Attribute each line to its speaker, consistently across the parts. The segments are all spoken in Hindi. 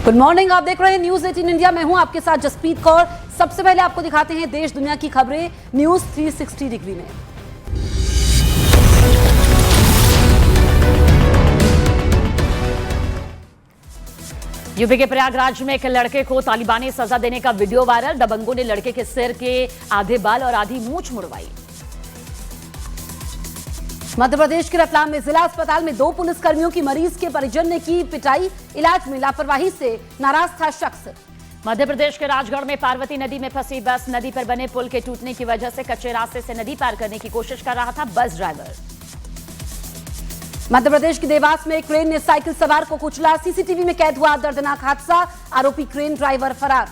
Speaker 1: गुड मॉर्निंग, आप देख रहे हैं न्यूज 18 इंडिया। मैं हूं आपके साथ जसप्रीत कौर। सबसे पहले आपको दिखाते हैं देश दुनिया की खबरें न्यूज 360 डिग्री में।
Speaker 2: यूपी के प्रयागराज में एक लड़के को तालिबानी सजा देने का वीडियो वायरल। दबंगों ने लड़के के सिर के आधे बाल और आधी मूंछ मुड़वाई।
Speaker 1: मध्य प्रदेश के रतलाम में जिला अस्पताल में 2 पुलिसकर्मियों की मरीज के परिजन ने की पिटाई। इलाज में लापरवाही से नाराज था शख्स।
Speaker 2: मध्य प्रदेश के राजगढ़ में पार्वती नदी में फंसी बस। नदी पर बने पुल के टूटने की वजह से कच्चे रास्ते से नदी पार करने की कोशिश कर रहा था बस ड्राइवर।
Speaker 1: मध्य प्रदेश के देवास में क्रेन ने साइकिल सवार को कुचला। सीसीटीवी में कैद हुआ दर्दनाक हादसा। आरोपी क्रेन ड्राइवर फरार।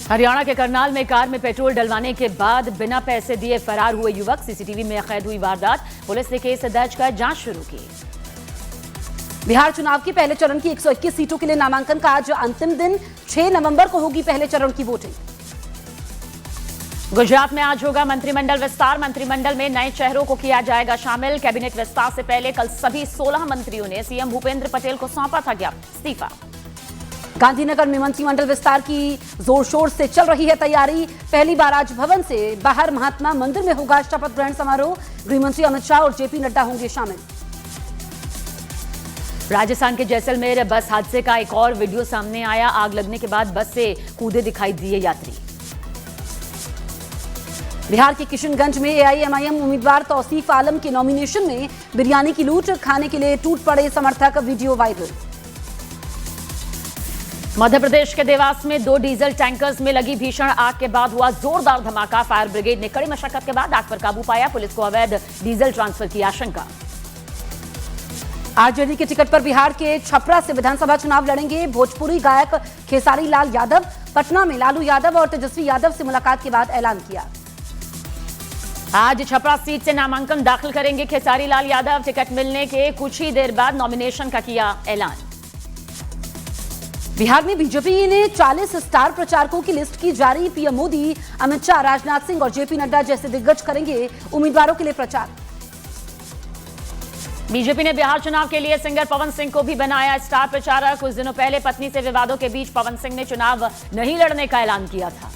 Speaker 2: हरियाणा के करनाल में कार में पेट्रोल डलवाने के बाद बिना पैसे दिए फरार हुए युवक। सीसीटीवी में कैद हुई वारदात। पुलिस ने केस दर्ज कर जांच शुरू की।
Speaker 1: बिहार चुनाव के पहले चरण की 121 सीटों के लिए नामांकन का आज अंतिम दिन। 6 नवंबर को होगी पहले चरण की वोटिंग।
Speaker 2: गुजरात में आज होगा मंत्रिमंडल विस्तार। मंत्रिमंडल में नए चेहरों को किया जाएगा शामिल। कैबिनेट विस्तार से पहले कल सभी 16 मंत्रियों ने सीएम भूपेंद्र पटेल को सौंपा था इस्तीफा।
Speaker 1: गांधीनगर में मंत्रिमंडल विस्तार की जोर शोर से चल रही है तैयारी। पहली बार आज भवन से बाहर महात्मा मंदिर में होगा शपथ ग्रहण समारोह। गृहमंत्री अमित शाह और जेपी नड्डा होंगे शामिल।
Speaker 2: राजस्थान के जैसलमेर बस हादसे का एक और वीडियो सामने आया। आग लगने के बाद बस से कूदे दिखाई दिए यात्री।
Speaker 1: बिहार के किशनगंज में एआईएमआईएम उम्मीदवार तौसीफ आलम के नॉमिनेशन में बिरयानी की लूट। खाने के लिए टूट पड़े समर्थक। Video viral.
Speaker 2: मध्य प्रदेश के देवास में 2 डीजल टैंकर्स में लगी भीषण आग के बाद हुआ जोरदार धमाका। फायर ब्रिगेड ने कड़ी मशक्कत के बाद आग पर काबू पाया। पुलिस को अवैध डीजल ट्रांसफर की आशंका।
Speaker 1: आरजेडी के टिकट पर बिहार के छपरा से विधानसभा चुनाव लड़ेंगे भोजपुरी गायक खेसारी लाल यादव। पटना में लालू यादव और तेजस्वी यादव से मुलाकात के बाद ऐलान किया।
Speaker 2: आज छपरा सीट से नामांकन दाखिल करेंगे खेसारी लाल यादव। टिकट मिलने के कुछ ही देर बाद नॉमिनेशन का किया ऐलान।
Speaker 1: बिहार में बीजेपी ने 40 स्टार प्रचारकों की लिस्ट की जारी। पीएम मोदी, अमित शाह, राजनाथ सिंह और जेपी नड्डा जैसे दिग्गज करेंगे उम्मीदवारों के लिए प्रचार।
Speaker 2: बीजेपी ने बिहार चुनाव के लिए सिंगर पवन सिंह को भी बनाया स्टार प्रचारक। कुछ दिनों पहले पत्नी से विवादों के बीच पवन सिंह ने चुनाव नहीं लड़ने का ऐलान किया था।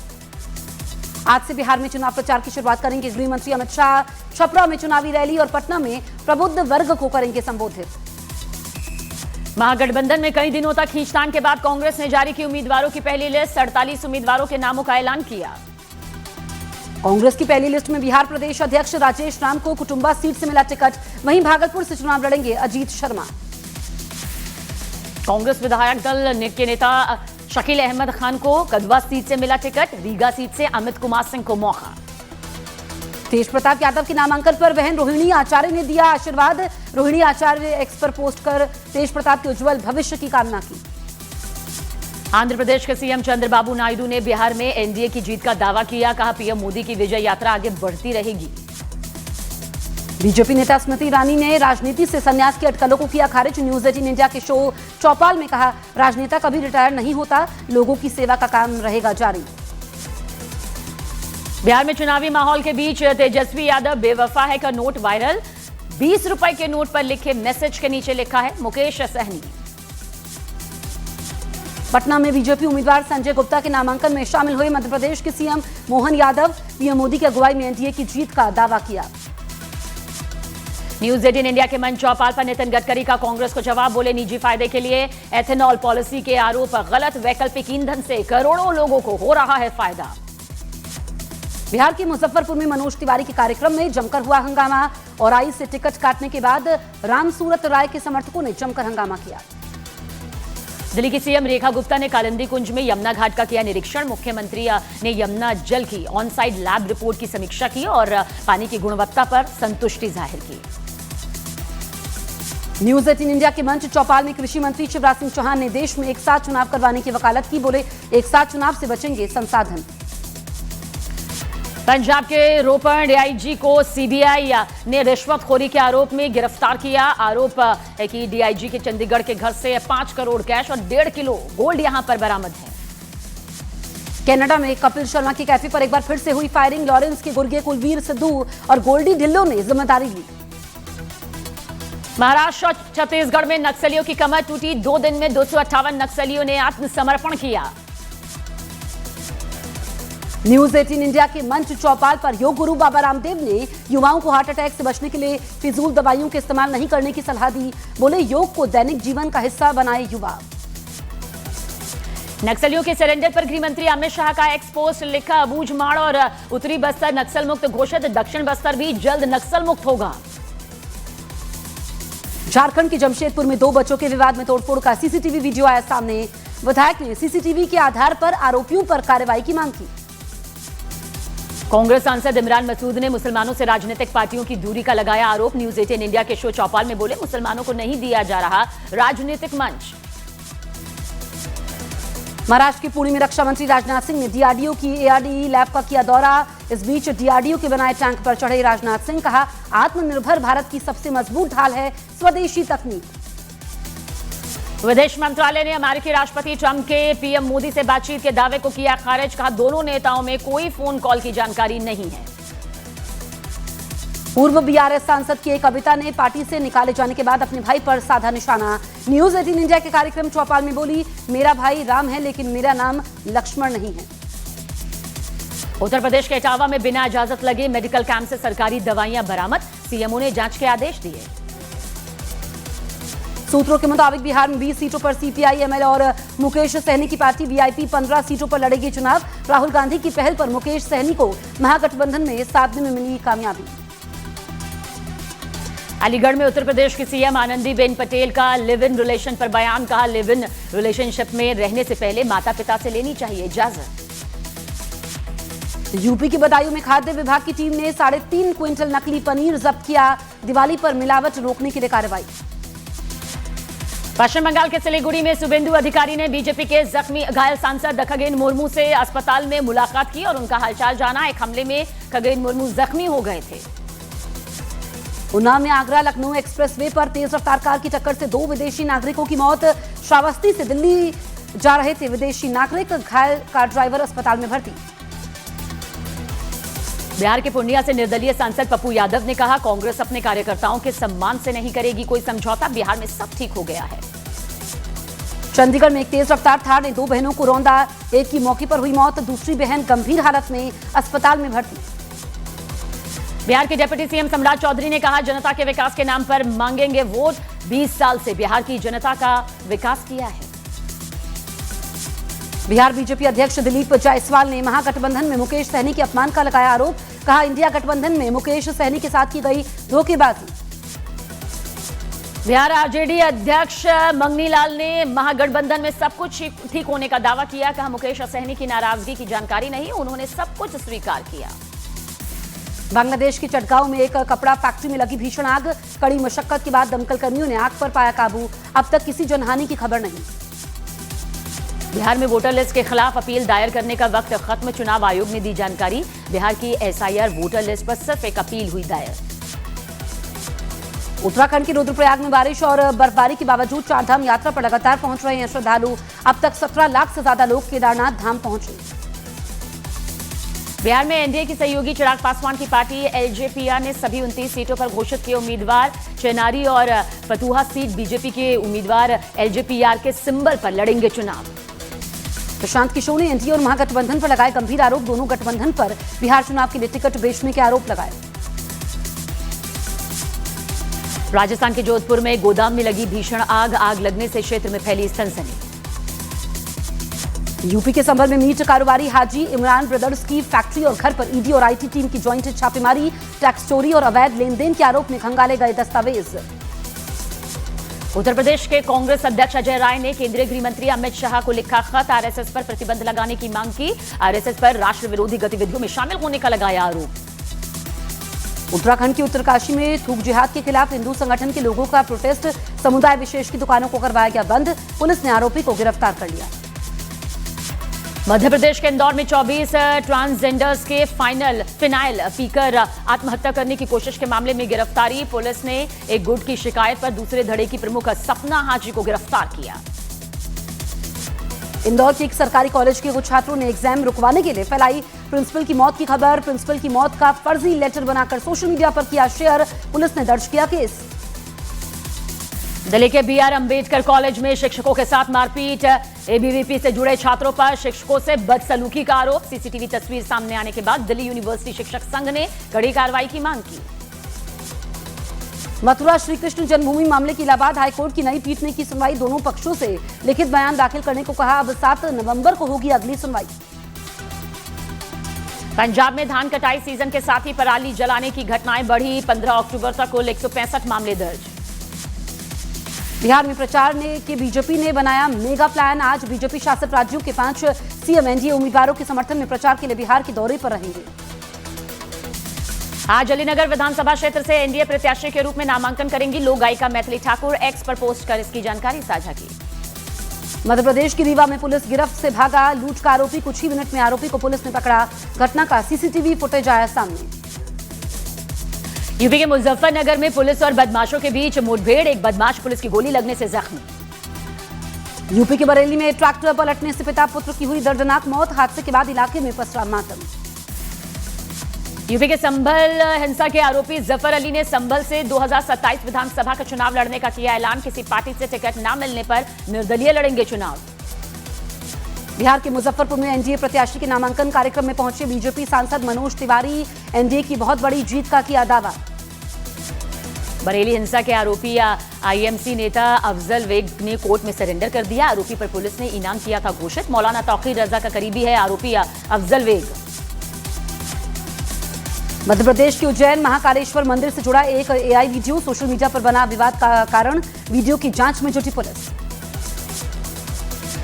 Speaker 1: आज से बिहार में चुनाव प्रचार की शुरुआत करेंगे गृह मंत्री अमित शाह। छपरा में चुनावी रैली और पटना में प्रबुद्ध वर्ग को करेंगे संबोधित।
Speaker 2: महागठबंधन में कई दिनों तक खींचतान के बाद कांग्रेस ने जारी की उम्मीदवारों की पहली लिस्ट। 48 उम्मीदवारों के नामों का ऐलान किया।
Speaker 1: कांग्रेस की पहली लिस्ट में बिहार प्रदेश अध्यक्ष राजेश राम को कुटुंबा सीट से मिला टिकट। वहीं भागलपुर से चुनाव लड़ेंगे अजीत शर्मा।
Speaker 2: कांग्रेस विधायक दल के नेता शकील अहमद खान को कदवा सीट से मिला टिकट। रीगा सीट से अमित कुमार सिंह को मौका।
Speaker 1: तेज प्रताप यादव के नामांकन पर बहन रोहिणी आचार्य ने दिया आशीर्वाद। रोहिणी आचार्य एक्स पर पोस्ट कर तेज प्रताप के उज्जवल भविष्य की कामना की।
Speaker 2: आंध्र प्रदेश के सीएम चंद्रबाबू नायडू ने बिहार में एनडीए की जीत का दावा किया। कहा पीएम मोदी की विजय यात्रा आगे बढ़ती रहेगी।
Speaker 1: बीजेपी नेता स्मृति ईरानी ने राजनीति से संन्यास की अटकलों को किया खारिज। न्यूज 18 इंडिया के शो चौपाल में कहा, राजनेता कभी रिटायर नहीं होता, लोगों की सेवा का काम रहेगा जारी।
Speaker 2: बिहार में चुनावी माहौल के बीच तेजस्वी यादव बेवफा है का नोट वायरल। 20 रुपए के नोट पर लिखे मैसेज के नीचे लिखा है मुकेश सहनी।
Speaker 1: पटना में बीजेपी उम्मीदवार संजय गुप्ता के नामांकन में शामिल हुए मध्य प्रदेश के सीएम मोहन यादव। पीएम मोदी की अगुवाई में एनडीए की जीत का दावा किया।
Speaker 2: न्यूज 18 इंडिया के मंच चौपाल पर नितिन गडकरी का कांग्रेस को जवाब। बोले निजी फायदे के लिए एथेनॉल पॉलिसी के आरोप। गलत वैकल्पिक ईंधन से करोड़ों लोगों को हो रहा है फायदा।
Speaker 1: बिहार के मुजफ्फरपुर में मनोज तिवारी के कार्यक्रम में जमकर हुआ हंगामा। और आई से टिकट काटने के बाद रामसूरत राय के समर्थकों ने जमकर हंगामा किया।
Speaker 2: दिल्ली की सीएम रेखा गुप्ता ने कालिंदी कुंज में यमुना घाट का किया निरीक्षण। मुख्यमंत्री ने यमुना जल की ऑन साइट लैब रिपोर्ट की समीक्षा की और पानी की गुणवत्ता पर संतुष्टि जाहिर की।
Speaker 1: न्यूज 18 इंडिया के मंच चौपाल में कृषि मंत्री शिवराज सिंह चौहान ने देश में एक साथ चुनाव करवाने की वकालत की। बोले एक साथ चुनाव से बचेंगे संसाधन।
Speaker 2: पंजाब के रोपण डीआईजी को सीबीआई ने रिश्वतखोरी के आरोप में गिरफ्तार किया। आरोप है कि डीआईजी के चंडीगढ़ के घर से 5 करोड़ कैश और 1.5 किलो गोल्ड यहां पर बरामद है।
Speaker 1: कनाडा में कपिल शर्मा की कैफे पर एक बार फिर से हुई फायरिंग। लॉरेंस के गुर्गे कुलवीर सिद्धू और गोल्डी ढिल्लों ने जिम्मेदारी ली।
Speaker 2: महाराष्ट्र और छत्तीसगढ़ में नक्सलियों की कमर टूटी। 2 दिन में 258 नक्सलियों ने आत्मसमर्पण किया।
Speaker 1: न्यूज 18 इंडिया के मंच चौपाल पर योग गुरु बाबा रामदेव ने युवाओं को हार्ट अटैक से बचने के लिए फिजूल दवाइयों के इस्तेमाल नहीं करने की सलाह दी। बोले योग को दैनिक जीवन का हिस्सा बनाए युवा।
Speaker 2: नक्सलियों के सरेंडर पर गृह मंत्री अमित शाह का एक्स पोस्ट लिखा, बूझमाड़ और उत्तरी बस्तर नक्सल मुक्त घोषित, दक्षिण बस्तर भी जल्द नक्सल मुक्त होगा।
Speaker 1: झारखंड के जमशेदपुर में 2 बच्चों के विवाद में तोड़फोड़ का सीसीटीवी वीडियो आया सामने। विधायक ने सीसीटीवी के आधार पर आरोपियों पर कार्रवाई की मांग की।
Speaker 2: कांग्रेस सांसद इमरान मसूद ने मुसलमानों से राजनीतिक पार्टियों की दूरी का लगाया आरोप। न्यूज 18 इंडिया के शो चौपाल में बोले, मुसलमानों को नहीं दिया जा रहा राजनीतिक मंच।
Speaker 1: महाराष्ट्र के पुणे में रक्षा मंत्री राजनाथ सिंह ने डीआरडीओ की एआरडी लैब का किया दौरा। इस बीच डीआरडीओ के बनाए टैंक पर चढ़े राजनाथ सिंह, कहा आत्मनिर्भर भारत की सबसे मजबूत ढाल है स्वदेशी तकनीक।
Speaker 2: विदेश मंत्रालय ने अमेरिकी राष्ट्रपति ट्रंप के पीएम मोदी से बातचीत के दावे को किया खारिज। कहा दोनों नेताओं में कोई फोन कॉल की जानकारी नहीं है।
Speaker 1: पूर्व बीआरएस सांसद के कविता ने पार्टी से निकाले जाने के बाद अपने भाई पर साधा निशाना। न्यूज 18 इंडिया के कार्यक्रम चौपाल में बोली, मेरा भाई राम है लेकिन मेरा नाम लक्ष्मण नहीं है।
Speaker 2: उत्तर प्रदेश के इटावा में बिना इजाजत लगे मेडिकल कैंप से सरकारी दवाइयां बरामद। सीएमओ ने जांच के आदेश दिए।
Speaker 1: सूत्रों के मुताबिक बिहार में 20 सीटों पर सीपीआई एमएल और मुकेश सहनी की पार्टी वीआईपी 15 सीटों पर लड़ेगी चुनाव। राहुल गांधी की पहल पर मुकेश सहनी को महागठबंधन में साधने में मिली कामयाबी।
Speaker 2: अलीगढ़ में उत्तर प्रदेश की सीएम आनंदीबेन पटेल का लिव इन रिलेशन पर बयान। कहा लिव इन रिलेशनशिप में रहने से पहले माता पिता से लेनी चाहिए इजाजत।
Speaker 1: यूपी के बदायूं में खाद्य विभाग की टीम ने 3.5 क्विंटल नकली पनीर जब्त किया। दिवाली पर मिलावट रोकने के लिए कार्रवाई।
Speaker 2: पश्चिम बंगाल के सिलीगुड़ी में शुभेंदु अधिकारी ने बीजेपी के जख्मी घायल सांसद खगेन मुर्मू से अस्पताल में मुलाकात की और उनका हालचाल जाना। एक हमले में खगेन मुर्मू जख्मी हो गए थे।
Speaker 1: उन्नाव में आगरा लखनऊ एक्सप्रेसवे पर तेज रफ्तार कार की टक्कर से 2 विदेशी नागरिकों की मौत। श्रावस्ती से दिल्ली जा रहे थे विदेशी नागरिक, घायल कार ड्राइवर अस्पताल में भर्ती।
Speaker 2: बिहार के पूर्णिया से निर्दलीय सांसद पप्पू यादव ने कहा, कांग्रेस अपने कार्यकर्ताओं के सम्मान से नहीं करेगी कोई समझौता। बिहार में सब ठीक हो गया है।
Speaker 1: चंडीगढ़ में एक तेज रफ्तार थार ने 2 बहनों को रौंदा। एक की मौके पर हुई मौत, दूसरी बहन गंभीर हालत में अस्पताल में भर्ती।
Speaker 2: बिहार के डिप्टी सीएम सम्राट चौधरी ने कहा, जनता के विकास के नाम पर मांगेंगे वोट। 20 साल से बिहार की जनता का विकास किया है।
Speaker 1: बिहार बीजेपी अध्यक्ष दिलीप जायसवाल ने महागठबंधन में मुकेश सहनी के अपमान का लगाया आरोप। कहा इंडिया गठबंधन में मुकेश सहनी के साथ की गई धोखेबाजी।
Speaker 2: बिहार आरजेडी अध्यक्ष मंगनी लाल ने महागठबंधन में सब कुछ ठीक होने का दावा किया। कहा मुकेश सहनी की नाराजगी की जानकारी नहीं, उन्होंने सब कुछ स्वीकार किया।
Speaker 1: बांग्लादेश के चटगांव में एक कपड़ा फैक्ट्री में लगी भीषण आग। कड़ी मशक्कत के बाद दमकल कर्मियों ने आग पर पाया काबू। अब तक किसी जनहानि की खबर नहीं।
Speaker 2: बिहार में वोटर लिस्ट के खिलाफ अपील दायर करने का वक्त खत्म। चुनाव आयोग ने दी जानकारी। बिहार की एसआईआर वोटर लिस्ट पर सिर्फ एक अपील हुई दायर। उत्तराखंड के रुद्रप्रयाग में बारिश और बर्फबारी के बावजूद चारधाम यात्रा पर लगातार पहुंच रहे हैं श्रद्धालु। अब तक 17 लाख से ज्यादा लोग केदारनाथ धाम पहुंचे। बिहार में एनडीए की सहयोगी चिराग पासवान की पार्टी एलजेपीआर ने सभी 29 सीटों पर घोषित किए उम्मीदवार। चेनारी और फतुहा सीट बीजेपी के उम्मीदवार एलजेपीआर के सिंबल पर लड़ेंगे चुनाव। प्रशांत किशोर ने एनडीए और महागठबंधन पर लगाए गंभीर आरोप। दोनों गठबंधन पर बिहार चुनाव के लिए टिकट बेचने के आरोप लगाए। राजस्थान के जोधपुर में गोदाम में लगी भीषण आग लगने से क्षेत्र में फैली सनसनी।
Speaker 1: यूपी के संभल में मीट कारोबारी हाजी इमरान ब्रदर्स की फैक्ट्री और घर पर ईडी और आईटी टीम की ज्वाइंट छापेमारी। टैक्स चोरी और अवैध लेनदेन के आरोप में खंगाले गए दस्तावेज। उत्तर प्रदेश के कांग्रेस अध्यक्ष अजय राय ने केंद्रीय गृह मंत्री अमित शाह को लिखा खत। आरएसएस पर प्रतिबंध लगाने की मांग की। आरएसएस पर राष्ट्र विरोधी गतिविधियों में शामिल होने का लगाया आरोप। उत्तराखंड के उत्तरकाशी में थूक जिहाद के खिलाफ हिंदू संगठन के लोगों का प्रोटेस्ट। समुदाय विशेष की दुकानों को करवाया गया बंद। पुलिस ने आरोपी को गिरफ्तार कर लिया। मध्य प्रदेश के इंदौर में 24 ट्रांसजेंडर्स के फिनाइल पीकर आत्महत्या करने की कोशिश के मामले में गिरफ्तारी। पुलिस ने एक गुट की शिकायत पर दूसरे धड़े की प्रमुख सपना हाजी को गिरफ्तार किया। इंदौर के एक सरकारी कॉलेज के कुछ छात्रों ने एग्जाम रुकवाने के लिए फैलाई प्रिंसिपल की मौत की खबर। प्रिंसिपल की मौत का फर्जी लेटर बनाकर सोशल मीडिया पर किया शेयर। पुलिस ने दर्ज किया केस।
Speaker 2: दिल्ली के BR अंबेडकर कॉलेज में शिक्षकों के साथ मारपीट, ABVP से जुड़े छात्रों पर शिक्षकों से बदसलूकी का आरोप। CCTV तस्वीर सामने आने के बाद दिल्ली यूनिवर्सिटी शिक्षक संघ ने कड़ी कार्रवाई की मांग की।
Speaker 1: मथुरा श्रीकृष्ण जन्मभूमि मामले की इलाहाबाद हाईकोर्ट की नई पीठ ने की सुनवाई। दोनों पक्षों से लिखित बयान दाखिल करने को कहा। अब 7 नवंबर को होगी अगली सुनवाई।
Speaker 2: पंजाब में धान कटाई सीजन के साथ ही पराली जलाने की घटनाएं बढ़ी। 15 अक्टूबर तक कुल 165 मामले दर्ज।
Speaker 1: बिहार में प्रचार के बीजेपी ने बनाया मेगा प्लान। आज बीजेपी शासित राज्यों के 5 CM NDA उम्मीदवारों के समर्थन में प्रचार के लिए बिहार के दौरे पर रहेंगे।
Speaker 2: आज अलीनगर विधानसभा क्षेत्र से NDA प्रत्याशी के रूप में नामांकन करेंगी लोक गायिका मैथिली ठाकुर। एक्स पर पोस्ट कर इसकी जानकारी साझा की।
Speaker 1: मध्य प्रदेश की रीवा में पुलिस गिरफ्त से भागा। लूट का आरोपी, कुछ ही मिनट में आरोपी को पुलिस ने पकड़ा। घटना का CCTV फुटेज आया सामने।
Speaker 2: यूपी के मुजफ्फरनगर में पुलिस और बदमाशों के बीच मुठभेड़। एक बदमाश पुलिस की गोली लगने से जख्मी।
Speaker 1: यूपी के बरेली में ट्रैक्टर पलटने से पिता पुत्र की हुई दर्दनाक मौत। हादसे के बाद इलाके में पसरा मातम।
Speaker 2: यूपी के संभल हिंसा के आरोपी जफर अली ने संभल से 2027 विधानसभा का चुनाव लड़ने का किया ऐलान। किसी पार्टी से टिकट न मिलने पर निर्दलीय लड़ेंगे चुनाव।
Speaker 1: बिहार के मुजफ्फरपुर में NDA प्रत्याशी के नामांकन कार्यक्रम में पहुंचे बीजेपी सांसद मनोज तिवारी। NDA की बहुत बड़ी जीत का किया दावा।
Speaker 2: बरेली हिंसा के आरोपी IMC नेता अफजल वेग ने कोर्ट में सरेंडर कर दिया। आरोपी पर पुलिस ने इनाम किया था घोषित। मौलाना तौकीर रजा का करीबी है आरोपी अफजल वेग।
Speaker 1: मध्य प्रदेश के उज्जैन महाकालेश्वर मंदिर से जुड़ा एक AI वीडियो सोशल मीडिया पर बना विवाद का कारण। वीडियो की जांच में जुटी पुलिस।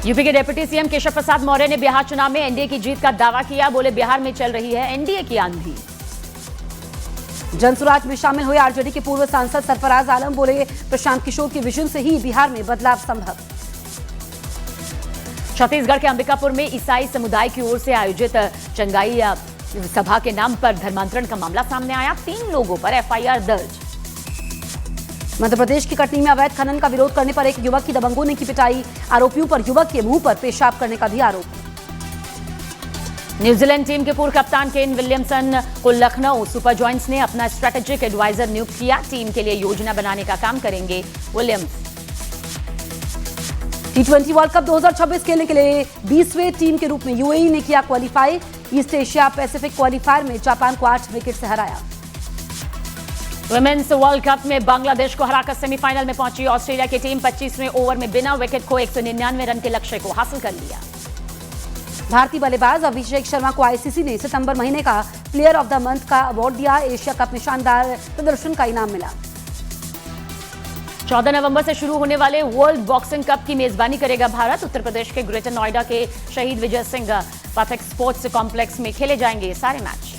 Speaker 2: यूपी के डिप्टी CM केशव प्रसाद मौर्य ने बिहार चुनाव में NDA की जीत का दावा किया। बोले बिहार में चल रही है NDA की आंधी।
Speaker 1: जनसुराज में शामिल हुए RJD के पूर्व सांसद सरफराज आलम। बोले प्रशांत किशोर के विजन से ही बिहार में बदलाव संभव।
Speaker 2: छत्तीसगढ़ के अंबिकापुर में ईसाई समुदाय की ओर से आयोजित चंगाई सभा के नाम पर धर्मांतरण का मामला सामने आया। 3 लोगों पर FIR दर्ज।
Speaker 1: मध्य प्रदेश की कटनी में अवैध खनन का विरोध करने पर एक युवक की दबंगों ने की पिटाई। आरोपियों पर युवक के मुंह पर पेशाब करने का भी आरोप।
Speaker 2: न्यूजीलैंड टीम के पूर्व कप्तान केन विलियमसन को लखनऊ सुपर जॉयंट्स ने अपना स्ट्रेटेजिक एडवाइजर नियुक्त किया। टीम के लिए योजना बनाने का काम करेंगे विलियम्स।
Speaker 1: T20 वर्ल्ड कप 2026 खेलने के लिए 20वें टीम के रूप में UAE ने किया qualify. East Asia Pacific qualifier में जापान को 8 विकेट से हराया।
Speaker 2: वुमेन्स वर्ल्ड कप में बांग्लादेश को हराकर सेमीफाइनल में पहुंची ऑस्ट्रेलिया की टीम। 25वें ओवर में बिना विकेट खो 199 रन के लक्ष्य को हासिल कर लिया।
Speaker 1: भारतीय बल्लेबाज अभिषेक शर्मा को ICC ने सितंबर महीने का प्लेयर ऑफ द मंथ का अवार्ड दिया। एशिया कप में शानदार प्रदर्शन का इनाम मिला।
Speaker 2: 14 नवंबर से शुरू होने वाले वर्ल्ड बॉक्सिंग कप की मेजबानी करेगा भारत। उत्तर प्रदेश के ग्रेटर नोएडा के शहीद विजय सिंह पाठक स्पोर्ट्स कॉम्प्लेक्स में खेले जाएंगे ये सारे मैच।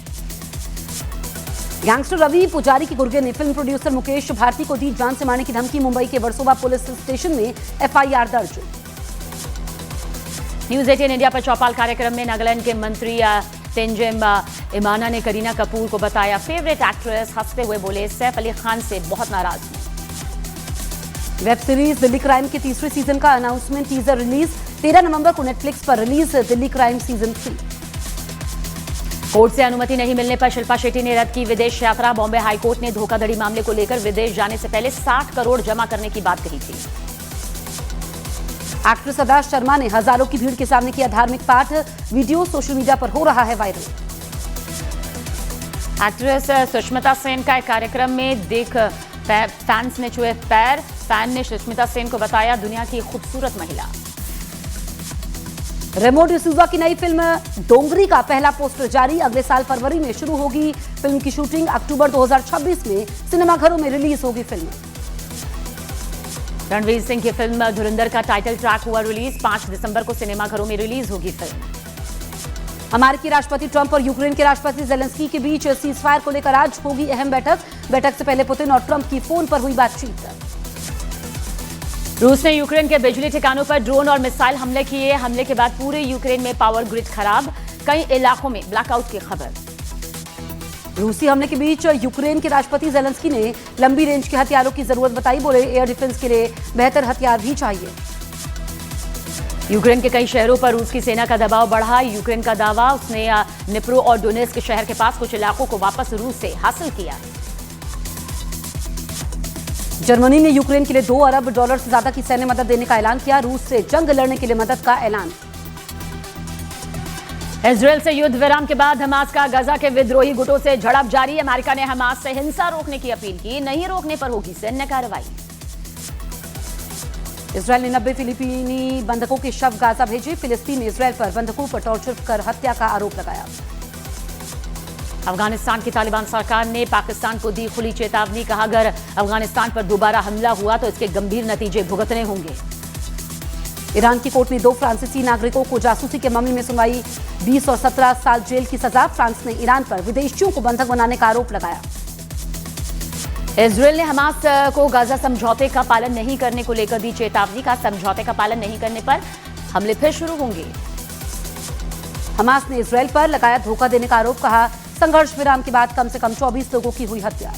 Speaker 2: गैंगस्टर रवि पुजारी की गुर्गे ने फिल्म प्रोड्यूसर मुकेश भारती को दी जान से मारने की धमकी। मुंबई के वर्सोवा पुलिस स्टेशन में FIR दर्ज। न्यूज 18 इंडिया पर चौपाल कार्यक्रम में नागालैंड के मंत्री तेंजिम इमाना ने करीना कपूर को बताया फेवरेट एक्ट्रेस। हंसते हुए बोले सैफ अली खान से बहुत नाराज हूं। वेब सीरीज दिल्ली क्राइम के 3रे सीजन का अनाउंसमेंट टीजर रिलीज। 13 नवंबर को नेटफ्लिक्स पर release Delhi crime season 3। Court से अनुमति नहीं मिलने पर शिल्पा शेट्टी ने रद्द की विदेश यात्रा। बॉम्बे हाईकोर्ट ने धोखाधड़ी मामले को लेकर विदेश जाने से पहले 60 करोड़ जमा करने की बात कही थी। एक्ट्रेस अदा शर्मा ने हजारों की भीड़ के सामने किया धार्मिक पाठ। वीडियो सोशल मीडिया पर हो रहा है वायरल। एक्ट्रेस सुष्मिता सेन का एक कार्यक्रम में देख फैंस ने छुए पैर। फैन ने सुष्मिता सेन को बताया दुनिया की खूबसूरत महिला। रेमो डिसूजा की नई फिल्म डोंगरी का पहला पोस्टर जारी। अगले साल फरवरी में शुरू होगी फिल्म की शूटिंग। अक्टूबर 2026 में सिनेमाघरों में रिलीज होगी फिल्म। रणवीर सिंह की फिल्म धुरंधर का टाइटल ट्रैक हुआ रिलीज। 5 दिसंबर को सिनेमाघरों में रिलीज होगी फिल्म। अमेरिकी राष्ट्रपति ट्रंप और यूक्रेन के राष्ट्रपति जेलेंस्की के बीच सीजफायर को लेकर आज होगी अहम बैठक। बैठक से पहले पुतिन और ट्रंप की फोन पर हुई बातचीत। रूस ने यूक्रेन के बिजली ठिकानों पर ड्रोन और मिसाइल हमले किए। हमले के बाद पूरे यूक्रेन में पावर ग्रिड खराब। कई इलाकों में ब्लैकआउट की खबर। रूसी हमले के बीच यूक्रेन के राष्ट्रपति जेलेंस्की ने लंबी रेंज के हथियारों की जरूरत बताई। बोले एयर डिफेंस के लिए बेहतर हथियार भी चाहिए। यूक्रेन के कई शहरों पर रूस की सेना का दबाव बढ़ा। यूक्रेन का दावा उसने निप्रो और डोनेस्क शहर के पास कुछ इलाकों को वापस रूस से हासिल किया।
Speaker 1: जर्मनी ने यूक्रेन के लिए $2 अरब से ज्यादा की सैन्य मदद देने का ऐलान किया। रूस से जंग लड़ने के लिए मदद का ऐलान।
Speaker 2: इजरायल से युद्ध विराम के बाद हमास का गजा के विद्रोही गुटों से झड़प जारी। अमेरिका ने हमास से हिंसा रोकने की अपील की। नहीं रोकने पर होगी सैन्य कार्रवाई।
Speaker 1: इजरायल ने 90 फिलिपीनी बंधकों के शव गाजा भेजे। फिलिस्तीन ने इजरायल पर बंधकों पर टॉर्चर कर हत्या का आरोप लगाया।
Speaker 2: अफगानिस्तान की तालिबान सरकार ने पाकिस्तान को दी खुली चेतावनी। कहा, अगर अफगानिस्तान पर दोबारा हमला हुआ तो इसके गंभीर नतीजे भुगतने होंगे।
Speaker 1: ईरान की कोर्ट ने 2 फ्रांसीसी नागरिकों को जासूसी के मामले में सुनवाई। 20 और 17 साल जेल की सजा। फ्रांस ने ईरान पर विदेशियों को बंधक बनाने का आरोप लगाया।
Speaker 2: इजरायल ने हमास को गाजा समझौते का पालन नहीं करने को लेकर दी चेतावनी। का समझौते का पालन नहीं करने पर हमले फिर शुरू होंगे।
Speaker 1: हमास ने इजरायल पर लगाया धोखा देने का आरोप। कहा, संघर्ष विराम के बाद कम से कम 24 लोगों की हुई हत्या।